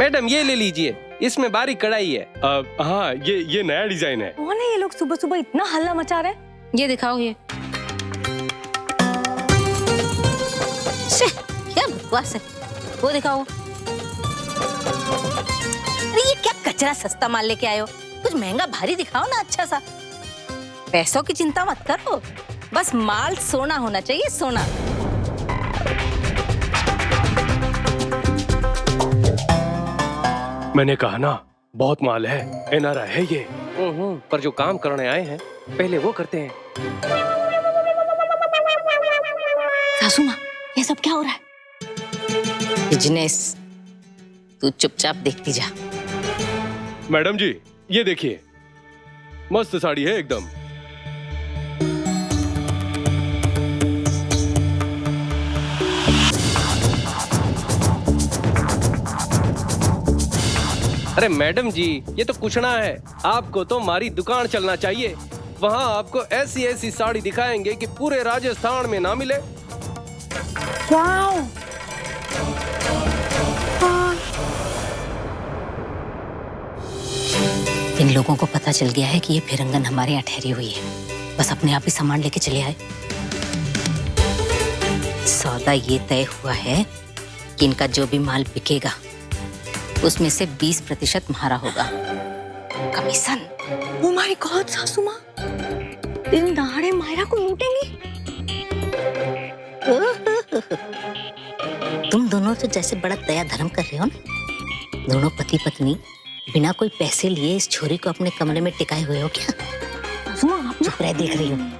Madam ये ले लीजिए, इसमें बारीक कढ़ाई है। हाँ, ये नया डिजाइन है। कौन है ये लोग सुबह सुबह इतना हल्ला मचा रहे हैं? ये दिखाओ ये। क्या बकवास है, वो दिखाओ। अरे ये क्या कचरा सस्ता माल लेके आए हो? कुछ महंगा भारी दिखाओ ना, अच्छा सा। पैसों की चिंता मत करो, बस माल सोना होना चाहिए, सोना। मैंने कहा ना, बहुत माल है, एनआरआई है ये। पर जो काम करने आए हैं पहले वो करते हैं। सासू माँ, ये सब क्या हो रहा है? बिजनेस, तू चुपचाप देखती जा। मैडम जी, ये देखिए, मस्त साड़ी है एकदम। अरे मैडम जी, ये तो कुछ ना है। आपको तो हमारी दुकान चलना चाहिए। वहाँ आपको ऐसी ऐसी साड़ी दिखाएंगे कि पूरे राजस्थान में ना मिले। वाओ! इन लोगों को पता चल गया है कि ये फिरंगन हमारे यहाँ ठहरी हुई है। बस अपने आप ही सामान लेके चले आए। सौदा ये तय हुआ है कि इनका जो भी माल बिकेगा उसमें से 20% हमारा होगा कमीशन। ओह माय गॉड सासू माँ, दिन दहाड़े मायरा को लूटेंगी। तुम दोनों तो जैसे बड़ा दया धर्म कर रहे हो ना। दोनों पति पत्नी बिना कोई पैसे लिए इस छोरी को अपने कमरे में टिकाए हुए हो क्या? सासू माँ, आप चुप रह, देख रही हूँ।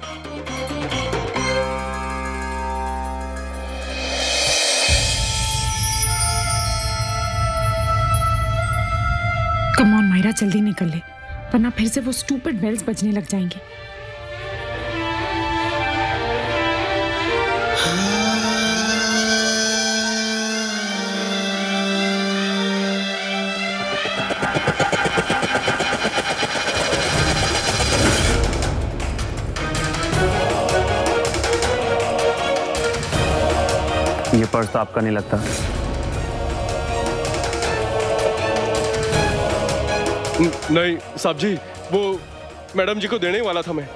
कम ऑन मायरा, जल्दी निकल ले, वरना फिर से वो स्टूपिड बेल्स बजने लग जाएंगे। ये पर्स तो आपका नहीं लगता। नहीं साहब जी, वो मैडम जी को देने ही वाला था मैं।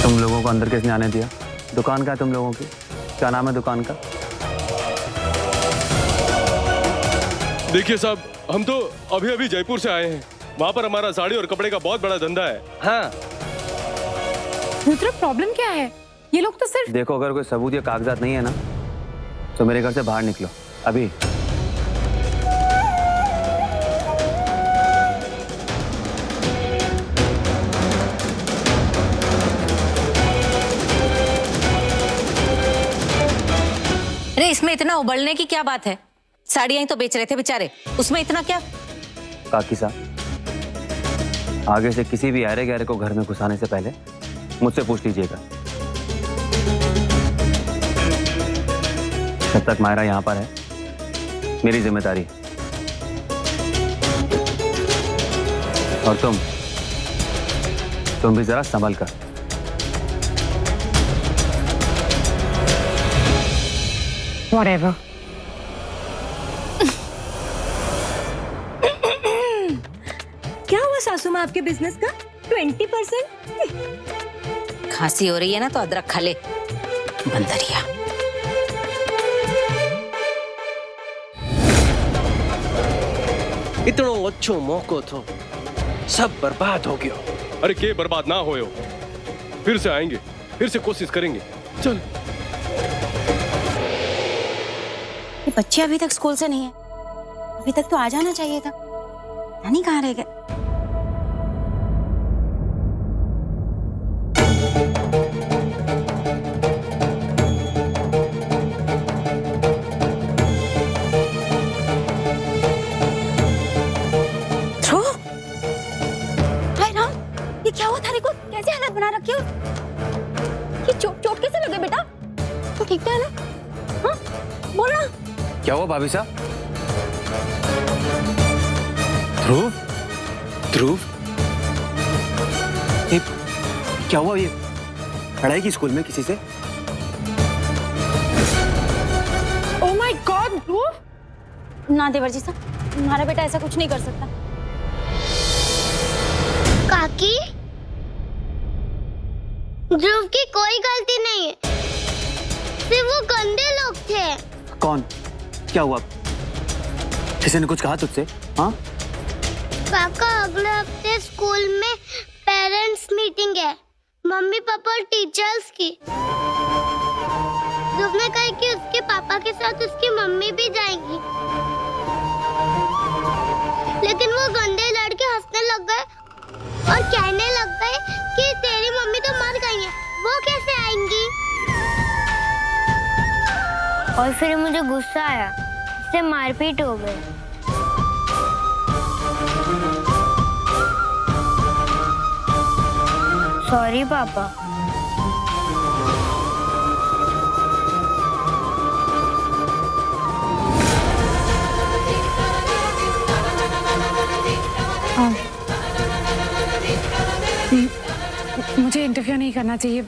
तुम लोगों को अंदर किसने आने दिया? दुकान का है तुम लोगों की? क्या नाम है दुकान का? देखिए साहब, हम तो अभी अभी जयपुर से आए हैं। वहाँ पर हमारा साड़ी और कपड़े का बहुत बड़ा धंधा है। हाँ। रुद्र, प्रॉब्लम क्या है? ये लोग तो सिर्फ... देखो, अगर कोई सबूत या कागजात नहीं है ना, तो मेरे घर से बाहर निकलो अभी। अरे इसमें इतना उबलने की क्या बात है? साड़ियां ही तो बेच रहे थे बेचारे, उसमें इतना क्या? काकी साहब, आगे से किसी भी अरे गहरे को घर में घुसाने से पहले मुझसे पूछ लीजिएगा। जब तक मायरा यहाँ पर है, मेरी जिम्मेदारी। और तुम भी जरा संभल कर। Whatever. क्या हुआ सासू माँ आपके बिजनेस का? 20%? खांसी हो रही है ना तो अदरक खा ले, बंदरिया। इतना अच्छो मौको था, सब बर्बाद हो गया। अरे के बर्बाद ना होयो, फिर से आएंगे, फिर से कोशिश करेंगे। चल। ये बच्चे अभी तक स्कूल से नहीं है, अभी तक तो आ जाना चाहिए था। नानी कहाँ रह गए? क्या हुआ थारे को? कैसे हालत बना रखी हो? ये चोट कैसे लगे बेटा? तो ठीक है ना? हाँ, बोल ना। क्या हुआ भाभी साहब? ध्रुव, ये क्या हुआ? ये लड़ाई की स्कूल में किसी से? ना देवर जी साहब, हमारा बेटा ऐसा कुछ नहीं कर सकता। काकी, ध्रुव की कोई गलती नहीं है, सिर्फ वो गंदे लोग थे। कौन? क्या हुआ? किसी ने कुछ कहा तुझसे? हाँ? काका, अगले हफ्ते स्कूल में पेरेंट्स मीटिंग है, मम्मी पापा और टीचर्स की। ध्रुव ने कहा कि उसके पापा के साथ उसकी मम्मी भी जाएंगी, लेकिन वो गंदे लड़के हंसने लग गए और कहने लग गए कि तेरी मम्मी तो मर गई है, वो कैसे आएंगी। और फिर मुझे गुस्सा आया, इससे मारपीट हो गई। सॉरी पापा। मुझे इंटरफेयर नहीं करना चाहिए।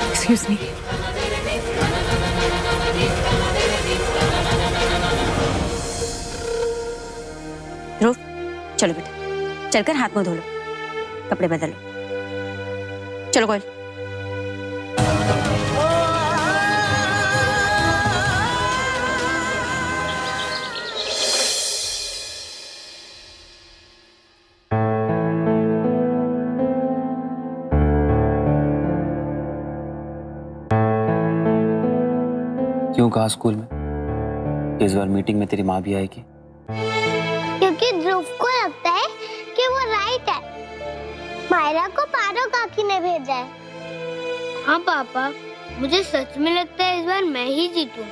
Excuse me. ध्रुव, चलो बेटा, चलकर हाथ मुंह धो लो, कपड़े बदल लो। चलो कोयल। क्यों कहा स्कूल में इस बार मीटिंग में तेरी माँ भी आएगी? क्योंकि ध्रुव को लगता है कि वो राइट है। मायरा को पारो काकी ने भेजा है। हाँ पापा, मुझे सच में लगता है इस बार मैं ही जीतूं।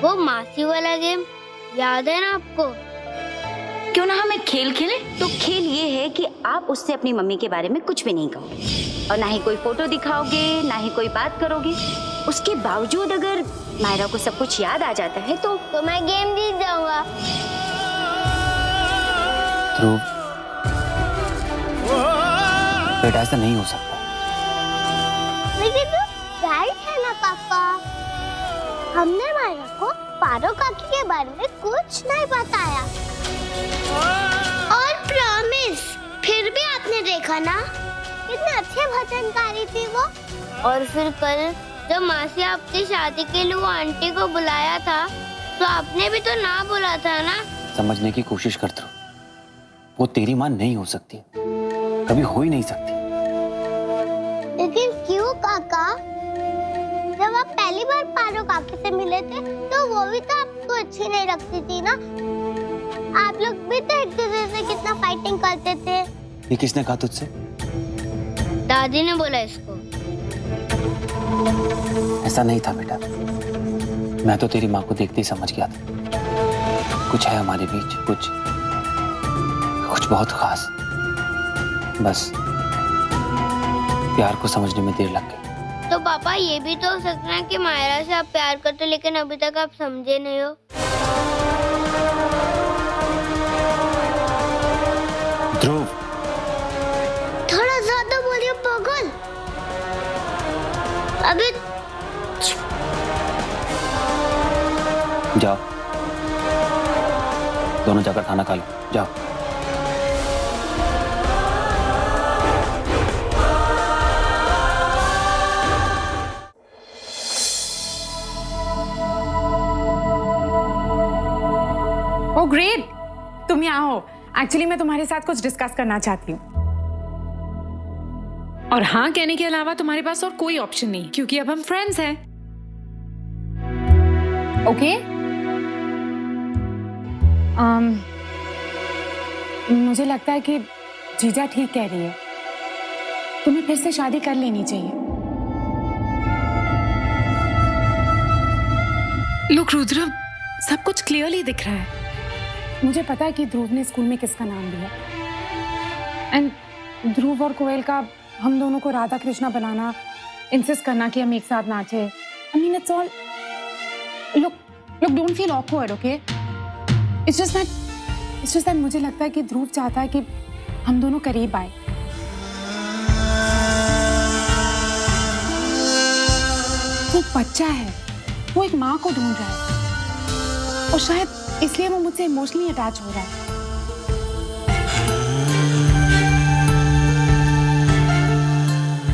वो मासी वाला गेम याद है ना आपको? क्यों ना हम एक खेल खेलें? तो खेल ये है कि आप उससे अपनी मम्मी के बारे में कुछ भी नहीं कहोगे और ना ही कोई फोटो दिखाओगे, ना ही कोई बात करोगे। उसके बावजूद अगर मायरा को सब कुछ याद आ जाता है तो मैं गेम जीत जाऊंगा। ध्रुव, बेटा ऐसा नहीं हो सकता। लेकिन तो राइट है ना पापा, हमने मायरा को पारो काकी के बारे में कुछ नहीं बताया। और प्रॉमिस, फिर भी आपने देखा ना कितने अच्छे भजनकारी थी वो। और फिर कल जब मासी आपकी शादी के लिए वो आंटी को बुलाया था तो आपने भी तो ना बोला था ना। समझने की कोशिश कर ध्रुव, वो तेरी माँ नहीं हो सकती, कभी हो ही नहीं सकती। लेकिन क्यों काका? जब आप पहली बार पारो काकी से मिले थे तो वो भी तो आपको अच्छी नहीं लगती थी ना। आप लोग भी तो एक दूसरे से कितना फाइटिंग करते थे। ये किसने कहा तुझसे? दादी ने बोला इसको। ऐसा नहीं था बेटा, मैं तो तेरी माँ को देखते ही समझ गया था कुछ है हमारे बीच, कुछ बहुत खास। बस प्यार को समझने में देर लग गई। तो पापा, ये भी तो हो सकता है कि मायरा से आप प्यार करते हो लेकिन अभी तक आप समझे नहीं हो। ध्रुव, थोड़ा ज्यादा बोलिए पागल। अभी जाओ, दोनों जाकर खाना खा लो, जाओ। ओह ग्रेट, तुम यहाँ हो। एक्चुअली मैं तुम्हारे साथ कुछ डिस्कस करना चाहती हूँ। और हाँ कहने के अलावा तुम्हारे पास और कोई ऑप्शन नहीं, क्योंकि अब हम फ्रेंड्स हैं। ओके? मुझे लगता है कि जीजा ठीक कह रही है, तुम्हें फिर से शादी कर लेनी चाहिए। लुक रुद्र, सब कुछ क्लियरली दिख रहा है। मुझे पता है कि ध्रुव ने स्कूल में किसका नाम लिया, एंड ध्रुव और कोयल का हम दोनों को राधा कृष्णा बनाना, इंसिस्ट करना कि हम एक साथ नाचे। I mean it's all, look, don't feel awkward, okay? It's just that मुझे लगता है कि ध्रुव चाहता है कि हम दोनों करीब आए। वो बच्चा है, वो एक माँ को ढूंढ रहा है और शायद इसलिए वो मुझसे इमोशनली अटैच हो रहा है।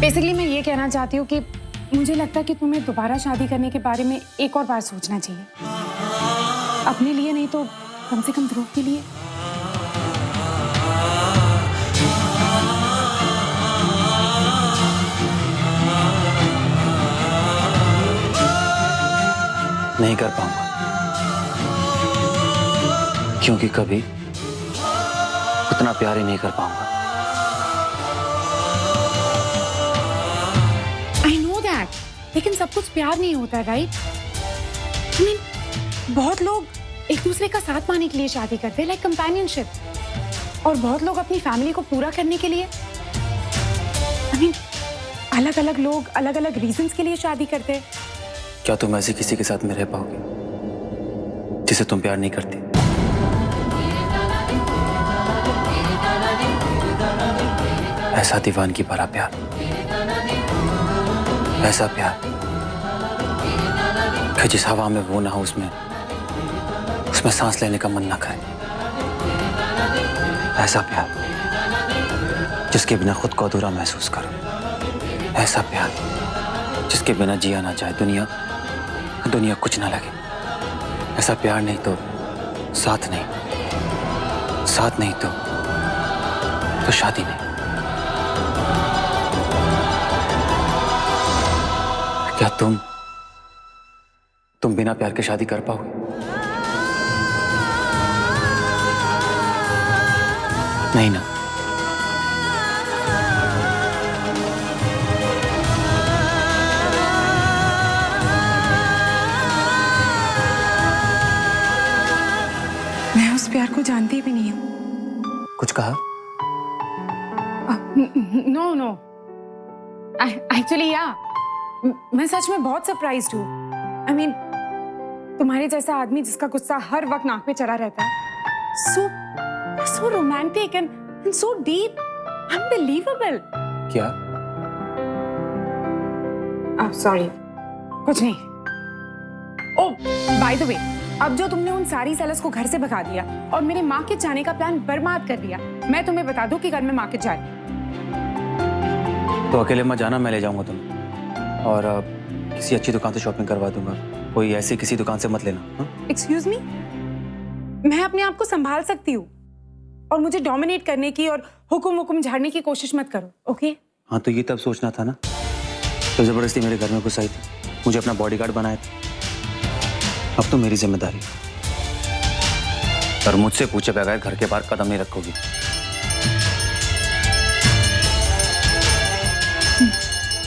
बेसिकली मैं ये कहना चाहती हूँ कि मुझे लगता है कि तुम्हें दोबारा शादी करने के बारे में एक और बार सोचना चाहिए, अपने लिए नहीं तो कम से कम ध्रुव के लिए। नहीं कर पाऊंगा, क्योंकि कभी उतना प्यार ही नहीं कर पाऊंगा। आई नो दैट, लेकिन सब कुछ प्यार नहीं होता, राइट? I mean, बहुत लोग एक दूसरे का साथ पाने के लिए शादी करते हैं, लाइक कंपेनियनशिप, और बहुत लोग अपनी फैमिली को पूरा करने के लिए। I mean, अलग अलग लोग अलग अलग रीजंस के लिए शादी करते हैं। क्या तुम ऐसी किसी के साथ में रह पाओगे जिसे तुम प्यार नहीं करती? ऐसा दीवानगी भरा प्यार, ऐसा प्यार कि जिस हवा में वो ना हो उसमें सांस लेने का मन ना करे। ऐसा प्यार जिसके बिना खुद को अधूरा महसूस करो। ऐसा प्यार जिसके बिना जिया ना जाए, दुनिया कुछ ना लगे। ऐसा प्यार नहीं तो साथ नहीं तो शादी नहीं। क्या तुम बिना प्यार के शादी कर पाओगे? नहीं ना? मैं उस प्यार को जानती भी नहीं हूँ। कुछ कहा? नो एक्चुअली या मैं सच में बहुत सरप्राइज्ड हूँ। आई मीन, तुम्हारे जैसा आदमी जिसका गुस्सा हर वक्त नाक पे चढ़ा रहता है, so romantic and so deep, unbelievable. क्या? सॉरी, कुछ नहीं। ओह, बाय द वे, अब जो तुमने उन सारी सेलर्स को घर से भगा दिया और मेरे मार्केट जाने का प्लान बर्बाद कर दिया, मैं तुम्हें बता दूं कि कल मैं मार्केट जा रही हूं। तो अकेले मत जाना, मैं ले जाऊंगा तुम्हें, और किसी अच्छी दुकान से शॉपिंग करवा दूंगा। कोई ऐसी किसी दुकान से मत लेना। एक्सक्यूज मी, मैं अपने आप को संभाल सकती हूँ, और मुझे डोमिनेट करने की और हुक्म झाड़ने की कोशिश मत करो, ओके? हाँ, तो ये तब सोचना था ना, तो जबरदस्ती मेरे घर में घुस आई थी, मुझे अपना बॉडीगार्ड बनाया था। अब तो मेरी जिम्मेदारी, और मुझसे पूछे बगैर घर के बाहर कदम नहीं रखोगी।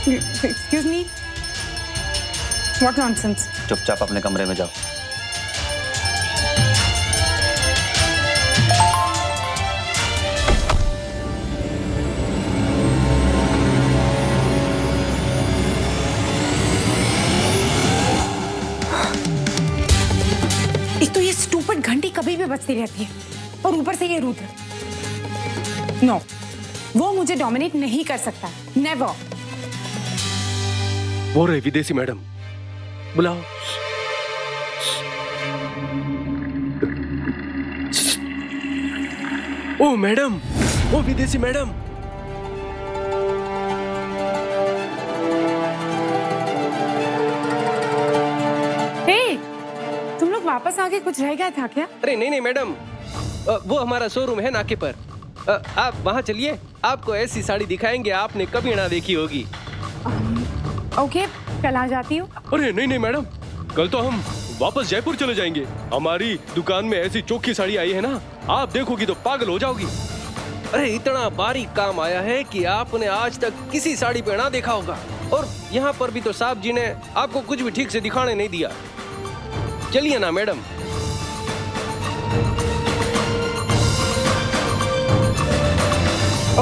Excuse me, what nonsense. चुपचाप अपने कमरे में जाओ। एक तो ये स्टूपिड घंटी कभी भी बजती रहती है, और ऊपर से ये रुद्र। नो, वो मुझे डोमिनेट नहीं कर सकता, नेवर। वो रहे विदेशी मैडम, बुलाओ। ओ मैडम, ओ विदेशी मैडम। हे, तुम लोग वापस आके कुछ रह गया था क्या? अरे नहीं मैडम, वो हमारा शोरूम है नाके पर। आप वहाँ चलिए, आपको ऐसी साड़ी दिखाएंगे आपने कभी ना देखी होगी। ओके, कल आ जाती हूँ। अरे नहीं मैडम, कल तो हम वापस जयपुर चले जाएंगे। हमारी दुकान में ऐसी चोखी साड़ी आई है ना, आप देखोगी तो पागल हो जाओगी। अरे इतना बारीक काम आया है कि आपने आज तक किसी साड़ी पे ना देखा होगा, और यहाँ पर भी तो साहब जी ने आपको कुछ भी ठीक से दिखाने नहीं दिया। चलिए ना मैडम।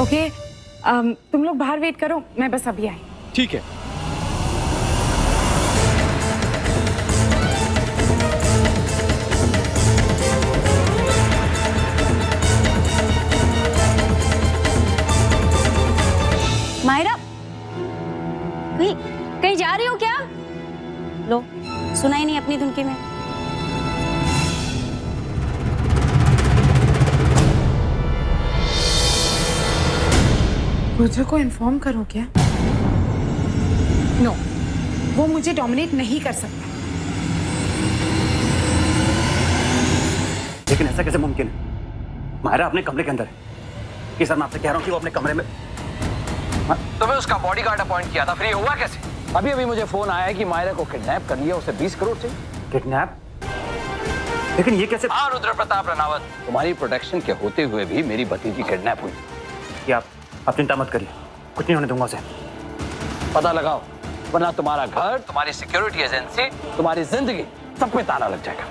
ओके, तुम लोग बाहर वेट करो, मैं बस अभी आई। ठीक है। मायरा, कहीं जा रही हो क्या? लो, सुनाई नहीं रुद्र को इन्फॉर्म करो क्या? नो, वो मुझे डोमिनेट नहीं कर सकता। लेकिन ऐसा कैसे मुमकिन है? मायरा अपने कमरे के अंदर है। कि सर मैं आपसे कह रहा हूँ कि वो अपने कमरे में। तुम्हें उसका बॉडीगार्ड अपॉइंट किया था, फिर ये हुआ कैसे? अभी अभी मुझे फोन आया है कि मायरा को किडनैप कर लिया, उसे 20 करोड़ चाहिए। किडनैप? लेकिन ये कैसे? हाँ रुद्र प्रताप रनावत, तुम्हारी प्रोटेक्शन के होते हुए भी मेरी भतीजी किडनैप हुई। कि आप चिंता मत करिए, कुछ नहीं होने दूंगा उसे। पता लगाओ, वरना तुम्हारा घर, तुम्हारी सिक्योरिटी एजेंसी, तुम्हारी जिंदगी सब पे ताला लग जाएगा।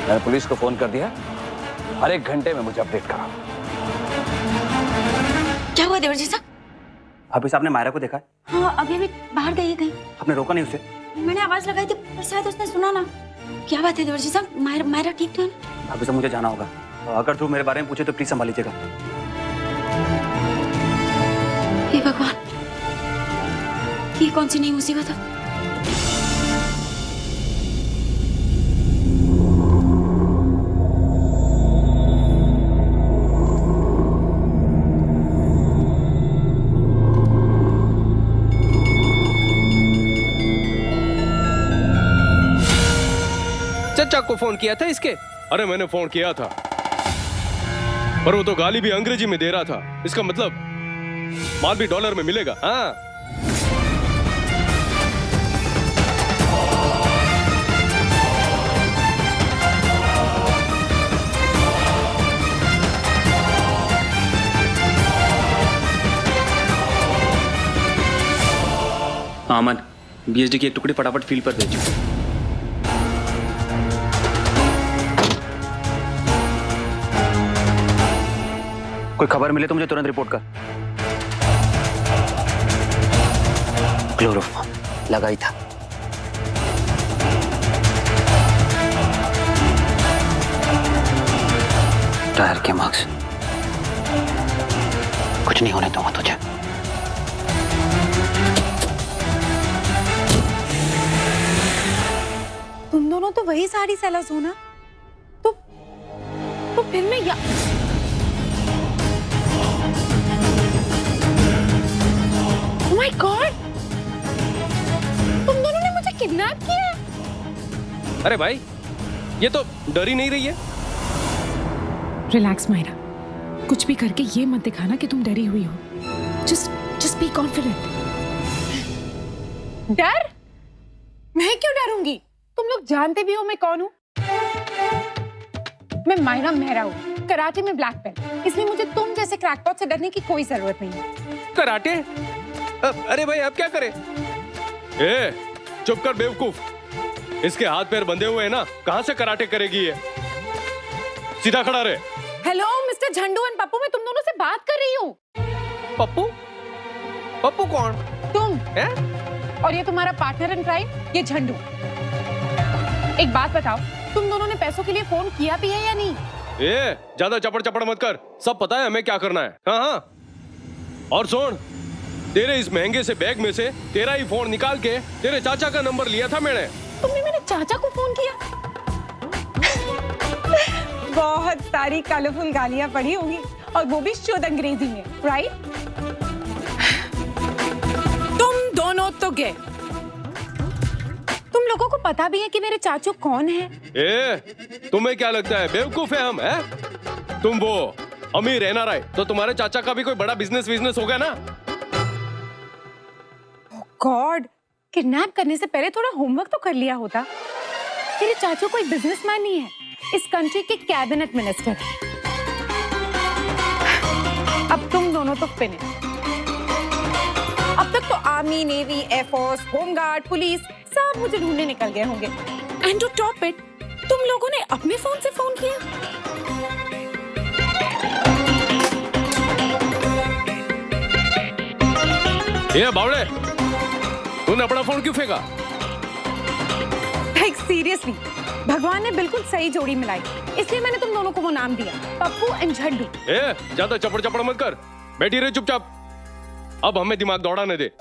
मैंने पुलिस को फोन कर दिया, हर 1 घंटे में मुझे अपडेट करो। क्या हुआ देवर जी साहब? अभी साहब ने मायरा को देखा है? हाँ, अभी अभी बाहर गई है कहीं। आपने रोका नहीं उसे? मैंने आवाज लगाई थी पर शायद उसने सुना ना। क्या बात है देवर जी साहब? मायरा ठीक तो है ना? अभी से मुझे जाना होगा। अगर तू मेरे बारे में पूछे तो प्लीज संभाल लीजिएगा। हे भगवान, ये कौन सी नई मुसीबत है? चचा को फोन किया था इसके? अरे मैंने फोन किया था, पर वो तो गाली भी अंग्रेजी में दे रहा था। इसका मतलब माल भी डॉलर में मिलेगा। हाँ, अमन, बीएसडी की एक टुकड़ी फटाफट फील्ड पर भेजो। कोई खबर मिले तो मुझे तुरंत रिपोर्ट कर। क्लोरोफॉर्म लगाई था। टायर के मार्क्स। कुछ नहीं होने दूंगा तुझे। तुम दोनों तो वही साड़ी सेलर्स हो ना? तो फिर मैं Oh my God! तुम दोनों ने मुझे किडनैप किया है? अरे भाई, ये तो डर ही नहीं रही है। रिलैक्स मायरा, कुछ भी करके ये मत दिखाना कि तुम डरी हुई हो। Just be confident. डर? मैं क्यों डरूंगी? तुम लोग जानते भी हो मैं कौन हूँ। मैं मायरा मेहरा हूँ, कराटे में ब्लैक बेल्ट, इसलिए मुझे तुम जैसे क्रैकपॉट से डरने की कोई जरूरत नहीं है। कराटे? अरे भाई, अब क्या करें? चुप कर बेवकूफ, इसके हाथ पैर बंधे हुए हैं ना, कहां से कराटे करेगी ये? सीधा खड़ा रहे। Hello mister Jhandu and Pappu, मैं तुम दोनों से बात कर रही हूँ। पप्पू? पप्पू कौन? तुम है? और ये तुम्हारा पार्टनर इन क्राइम, ये झंडू। एक बात बताओ, तुम दोनों ने पैसों के लिए फोन किया भी है या नहीं? ज्यादा चपड़ मत कर, सब पता है हमें क्या करना है। हाँ। और सुन, तेरे इस महंगे से बैग में से तेरा ही फोन निकाल के तेरे चाचा का नंबर लिया था मैंने। तुमने मेरे चाचा को फोन किया? बहुत सारी कलरफुल गालियां पड़ी होंगी, और वो भी शुद्ध अंग्रेजी में, राइट? तुम दोनों तो गए। तुम लोगों को पता भी है कि मेरे चाचू कौन है? तुम्हें क्या लगता है बेवकूफ है हम? है तुम वो अमीर एनआरआई, तो तुम्हारे चाचा का भी कोई बड़ा बिजनेस होगा ना। गॉड, किडनैप करने से पहले थोड़ा होमवर्क तो कर लिया होता। तेरे चाचू कोई बिजनेसमैन नहीं है, इस कंट्री के कैबिनेट मिनिस्टर। अब तुम दोनों तो फिनिश। अब तक तो army, navy, air force, home guard, police सब मुझे ढूंढने निकल गए होंगे। एंड टू टॉप इट, तुम लोगों ने अपने फोन से फोन किया। ये बावड़े, तूने अपना फोन क्यों फेंका? लाइक सीरियसली, भगवान ने बिल्कुल सही जोड़ी मिलाई, इसलिए मैंने तुम दोनों को वो नाम दिया, पप्पू एंड झंडू। ज्यादा चपड़ मत कर, बैठी रहे चुपचाप। अब हमें दिमाग दौड़ाने दे।